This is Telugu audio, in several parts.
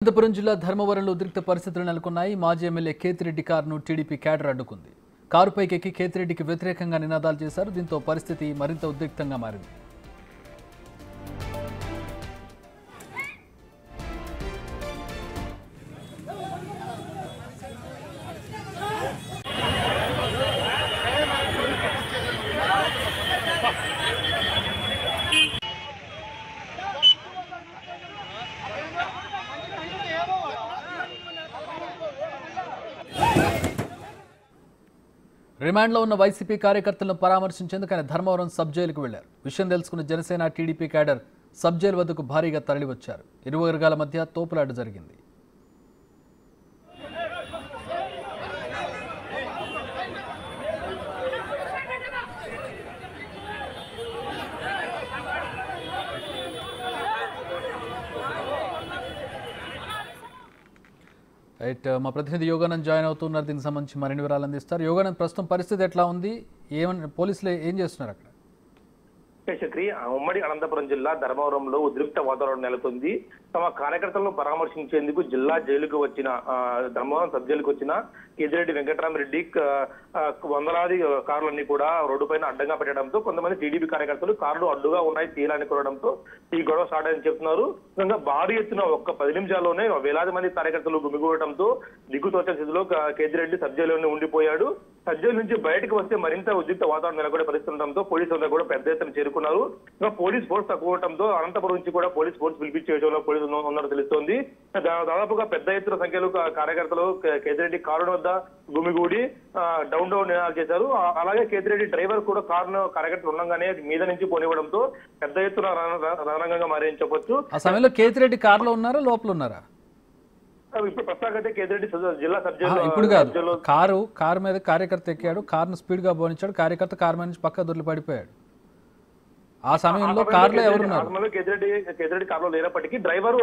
అనంతపురం జిల్లా ధర్మవరంలో ఉద్రిక్త పరిస్థితులు నెలకొన్నాయి. మాజీ ఎమ్మెల్యే కేతిరెడ్డి కారును టీడీపీ క్యాడర్ అడ్డుకుంది. కారుపైకి ఎక్కి కేతిరెడ్డికి వ్యతిరేకంగా నినాదాలు చేశారు. దీంతో పరిస్థితి మరింత ఉద్రిక్తంగా మారింది. రిమాండ్లో ఉన్న వైసీపీ కార్యకర్తలను పరామర్శించేందుకు ఆయన ధర్మవరం సబ్ జైలుకు వెళ్లారు. విషయం తెలుసుకున్న Janasena TDP cadre sub jail వద్దకు భారీగా తరలివచ్చారు. ఇరు వర్గాల మధ్య తోపులాట జరిగింది. రైట్, మా ప్రతినిధి యోగానంద్ జాయిన్ అవుతున్నారు. దీనికి సంబంధించి మరిన్ని వివరాలు అందిస్తారు. యోగానంద్, ప్రస్తుతం పరిస్థితి ఎట్లా ఉంది? పోలీసులు ఏం చేస్తున్నారు అక్కడ? చక్రి, ఉమ్మడి అనంతపురం జిల్లా ధర్మవరంలో ఉద్రిక్త వాతావరణం నెలకొంది. తమ కార్యకర్తలను పరామర్శించేందుకు జిల్లా జైలుకు వచ్చిన ధర్మవరం సబ్ జైలుకు వచ్చిన కేతిరెడ్డి వెంకటరామరెడ్డి వందలాది కార్లన్నీ కూడా రోడ్డు పైన అడ్డంగా పెట్టడంతో కొంతమంది టీడీపీ కార్యకర్తలు కార్లు అడ్డుగా ఉన్నాయి తీయాలని కోరడంతో ఈ గొడవ స్టార్ట్ అని చెప్తున్నారు. భారీ ఎత్తున ఒక్క 10 నిమిషాల్లోనే వేలాది మంది కార్యకర్తలు గుమిగూడటంతో దిక్కుతోచని స్థితిలో కేతిరెడ్డి సబ్ జైలులోనే ఉండిపోయాడు. సబ్ జైలు నుంచి బయటకు వస్తే మరింత ఉద్రిక్త వాతావరణం నెలకొనే పరిస్థితి ఉండడంతో పోలీసులందరూ కూడా పెద్ద ఎత్తున చేరుకున్నారు. ఇంకా పోలీస్ ఫోర్స్ తక్కువ అవడంతో అనంతపురం నుంచి కూడా పోలీస్ ఫోర్స్ పిలిపించే విషయంలో పోలీసులు ఉన్నట్టు తెలుస్తోంది. దాదాపుగా పెద్ద ఎత్తున సంఖ్యలో కార్యకర్తలు కేతిరెడ్డి కారు వద్ద గుమిగూడి డౌన్ నినాదాలు చేశారు. అలాగే కేతిరెడ్డి డ్రైవర్ కూడా కారును కార్యకర్తలు ఉండగానే మీద నుంచి పోనివ్వడంతో పెద్ద ఎత్తున రణరంగంగా మారని చెప్పొచ్చు. ఆ సమయంలో కేతిరెడ్డి కారులో ఉన్నారా, లోపల ఉన్నారా? ఇప్పుడు ప్రస్తుతానికైతే కేతిరెడ్డి జిల్లా సబ్ జైలు ఇప్పుడు కాదు, కారు మీద కార్యకర్త ఎక్కాడు, కారును స్పీడ్ గా పోనిచ్చాడు, కార్యకర్త కారు మీద నుంచి పక్క దొరికి పడిపోయాడు. ఆ సమయంలో కారులో ఎవరున్నారు? కేతిరెడ్డి కారులో లేనప్పటికీ డ్రైవర్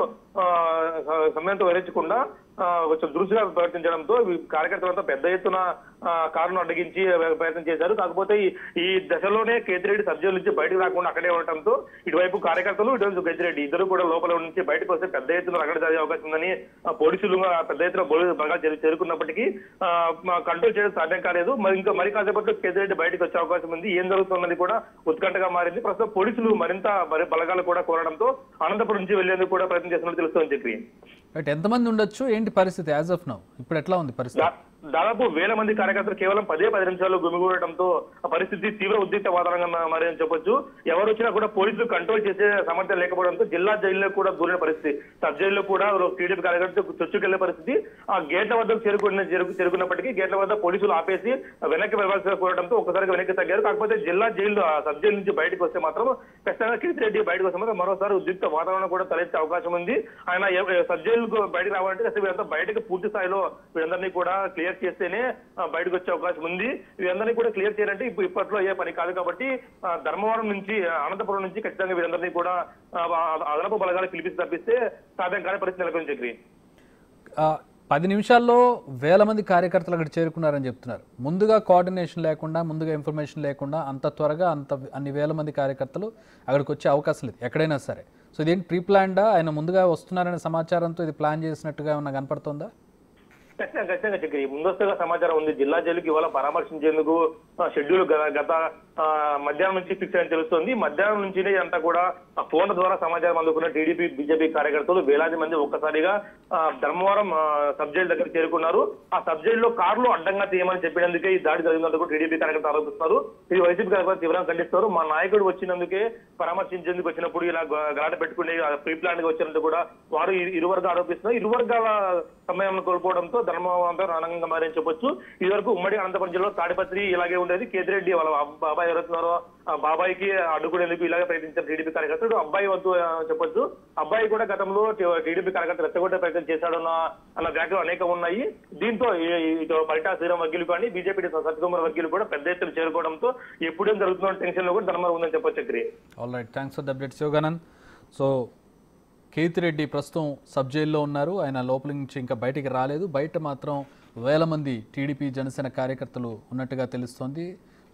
సమయంతో వివరించకుండా కొంచెం దురుసుగా ప్రవర్తించడంతో కార్యకర్తలంతా పెద్ద ఎత్తున కారును అడ్డగించి ప్రయత్నం చేశారు. కాకపోతే ఈ దశలోనే కేతిరెడ్డి సబ్ జైలు నుంచి బయటకు రాకుండా అక్కడే ఉండటంతో ఇటువైపు కార్యకర్తలు ఇటువైపు కేతిరెడ్డి ఇద్దరు కూడా లోపల నుంచి బయటకు వస్తే పెద్ద ఎత్తున రగడ జరిగే అవకాశం ఉందని పోలీసులు పెద్ద ఎత్తున బలగా చేరుకున్నప్పటికీ కంట్రోల్ చేయడం సాధ్యం కాలేదు. మరి కాసేపట్లో కేతిరెడ్డి బయటకు వచ్చే అవకాశం ఉంది. ఏం జరుగుతున్నది కూడా ఉత్కంఠగా మారింది. ప్రస్తుతం పోలీసులు మరింత బలగాలు కూడా కోరడంతో అనంతపురం నుంచి వెళ్లేందుకు కూడా ప్రయత్నం చేస్తున్నట్టు తెలుస్తోంది. చెప్పి ఎంతమంది ఉండొచ్చు, ఏంటి పరిస్థితి యాజ్ ఆఫ్ నౌ? ఇప్పుడు ఎట్లా ఉంది పరిస్థితి? దాదాపు 1000 మంది కార్యకర్తలు కేవలం 10 నిమిషాల్లో గుమిగూడటంతో ఆ పరిస్థితి తీవ్ర ఉద్రిక్త వాతావరణంగా మారని చెప్పొచ్చు. ఎవరు వచ్చినా కూడా పోలీసులు కంట్రోల్ చేసే సామర్థ్యం లేకపోవడంతో జిల్లా జైల్లో కూడా దూరిన పరిస్థితి. సబ్ జైల్లో కూడా టీడీపీ కార్యకర్తలు చొచ్చుకెళ్లే పరిస్థితి. ఆ గేట్ల వద్దకు చేరుకున్నప్పటికీ గేట్ల వద్ద పోలీసులు ఆపేసి వెనక్కి వెళ్ళాల్సి కోరడంతో ఒక్కసారిగా వెనక్కి తగ్గారు. కాకపోతే జిల్లా జైలు సబ్ జైలు నుంచి బయటకు వస్తే మాత్రం ఖచ్చితంగా కేతిరెడ్డి బయటకు వస్తే మాత్రం మరోసారి ఉద్రిక్త వాతావరణం కూడా తలెత్తే అవకాశం ఉంది. ఆయన సబ్ జైలుకు బయటకు రావాలంటే వీళ్ళంతా బయటకు పూర్తి స్థాయిలో వీళ్ళందరినీ కూడా క్లియర్ చేస్తేనే బయటకు వచ్చే అవకాశం ఉంది. వీరందరినీ కూడా క్లియర్ చేయాలంటే ఇప్పట్లో అయ్యే పని కాదు. కాబట్టి ధర్మవరం నుంచి అనంతపురం నుంచి ఖచ్చితంగా వీరందరినీ కూడా అదనపు బలగాలు పిలిపిసి తప్పిస్తే సాధ్యం కాని పరిస్థితి నెలకొని. చక్రి, 10 నిమిషాల్లో 1000 మంది కార్యకర్తలు అక్కడ చేరుకున్నారని చెప్తున్నారు. ముందుగా కోఆర్డినేషన్ లేకుండా, ముందుగా ఇన్ఫర్మేషన్ లేకుండా అంత త్వరగా అన్ని 1000 మంది కార్యకర్తలు అక్కడికి వచ్చే అవకాశం లేదు ఎక్కడైనా సరే. సో ఇదేంటి ప్రీ ప్లాన్డా? ఆయన ముందుగా వస్తున్నారనే సమాచారంతో ఇది ప్లాన్ చేసినట్టుగా ఏమన్నా కనపడుతుందా? ఖచ్చితంగా చక్రి, ముందస్తుగా సమాచారం ఉంది. జిల్లా జైలుకి ఇవాళ పరామర్శించేందుకు షెడ్యూల్ గత మధ్యాహ్నం నుంచి ఫిక్స్ అని తెలుస్తుంది. మధ్యాహ్నం నుంచి అంతా కూడా ఫోన్ల ద్వారా సమాచారం అందుకున్న టీడీపీ బీజేపీ కార్యకర్తలు వేలాది మంది ఒక్కసారిగా ధర్మవరం సబ్ జైలు దగ్గర చేరుకున్నారు. ఆ సబ్ జైల్లో కార్లు అడ్డంగా తీయమని చెప్పినందుకే ఈ దాడి జరిగినందుకు టీడీపీ కార్యకర్తలు ఆరోపిస్తున్నారు. ఇది వైసీపీ కార్యకర్తలు తీవ్రంగా ఖండిస్తారు. మా నాయకుడు వచ్చినందుకే పరామర్శించేందుకు వచ్చినప్పుడు ఇలా గలాట పెట్టుకుని ప్రీ ప్లాన్ గా వచ్చినందుకు కూడా వారు ఇరు వర్గాలు ఆరోపిస్తున్నారు. ఇరు వర్గాల సమయం కోల్పోవడంతో ధర్మవరం రణంగా మారని చెప్పొచ్చు. ఇది వరకు ఉమ్మడి అనంతపురం జిల్లాలో తాడిపత్రి ఇలాగే ఉండేది. కేతిరెడ్డి వాళ్ళ బాబాయ్ ఎవరుతున్నారో ఆ బాబాయికి అడ్డుకునేందుకు ఇలాగే ప్రయత్నించారు టీడీపీ కార్యకర్తలు. అబ్బాయి వద్దు చెప్పొచ్చు. అబ్బాయి కూడా గతంలో టీడీపీ కార్యకర్తలు రెచ్చగొట్టే ప్రయత్నం చేశాడు అన్న వ్యాఖ్యలు అనేకం ఉన్నాయి. దీంతో పరిటా శ్రీరామ్ వర్గీయులు కానీ బీజేపీ సత్యకుమార్ వర్గీయులు కూడా పెద్ద ఎత్తున చేరుకోవడంతో ఎప్పుడేం జరుగుతున్న టెన్షన్ లో కూడా ధర్మవరం ఉందని చెప్పొచ్చు. Chakri, all right, thanks for the updates Yoganand. So Kethireddy ప్రస్తుతం సబ్ జైల్లో ఉన్నారు. ఆయన లోపల నుంచి ఇంకా బయటికి రాలేదు. బయట మాత్రం 1000 మంది టీడీపీ జనసేన కార్యకర్తలు ఉన్నట్టుగా తెలుస్తోంది.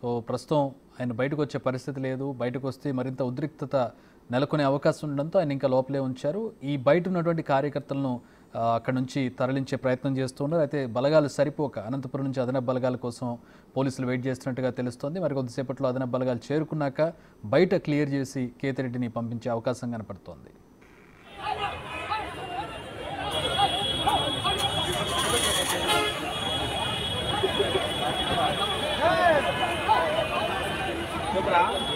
సో ప్రస్తుతం ఆయన బయటకు వచ్చే పరిస్థితి లేదు. బయటకు వస్తే మరింత ఉద్రిక్తత నెలకొనే అవకాశం ఉండడంతో ఆయన ఇంకా లోపలే ఉంచారు. ఈ బయట ఉన్నటువంటి కార్యకర్తలను అక్కడ నుంచి తరలించే ప్రయత్నం చేస్తున్నారు. అయితే బలగాలు సరిపోక అనంతపురం నుంచి అదనపు బలగాల కోసం పోలీసులు వెయిట్ చేస్తున్నట్టుగా తెలుస్తోంది. మరి కొద్దిసేపట్లో అదనపు బలగాలు చేరుకున్నాక బయట క్లియర్ చేసి కేతిరెడ్డిని పంపించే అవకాశం కనపడుతోంది. Dobra.